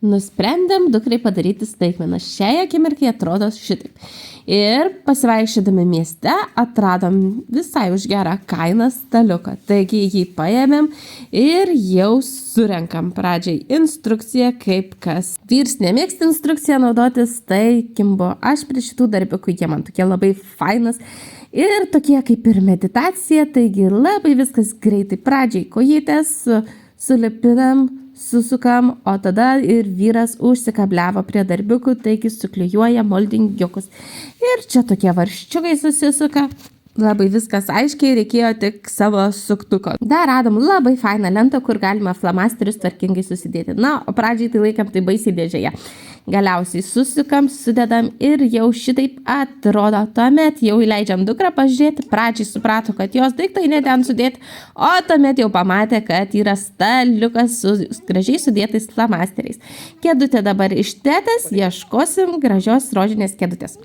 Nusprendėm dukrai padaryti staigmeną. Šiai akimirkai atrodo šitaip. Ir pasivaikščiodami mieste atradom visai už gerą kainą staliuką. Taigi jį paėmėm ir jau surenkam pradžiai instrukciją, kaip kas. Vyrs nemėgsta instrukciją naudotis, tai kimbo aš prie šitų darbiukų, jie man tokie labai fainas. Ir tokie kaip ir meditacija, taigi labai viskas greitai. Pradžiai kojytės sulipinam, susukam, o tada ir vyras užsikabliavo prie darbiukų, taigi suklijuoja moldingiukus. Ir čia tokie varščiukai susisuka. Labai viskas aiškiai, reikėjo tik savo suktuko. Dar radom labai fainą lentą, kur galima flamasterius tvarkingai susidėti. Na, o pradžiai tai laikam tai baisiai dėžėje. Galiausiai susukam, sudedam ir jau šitaip atrodo. Tuomet jau įleidžiam dukrą pažiūrėti. Pradžiai suprato, kad jos daiktai ne ten sudėti, o tuomet jau pamatė, kad yra staliukas su gražiai sudėtais flamasteriais. Kėdutė dabar iš tetės, ieškosim gražios rožinės kėdutės.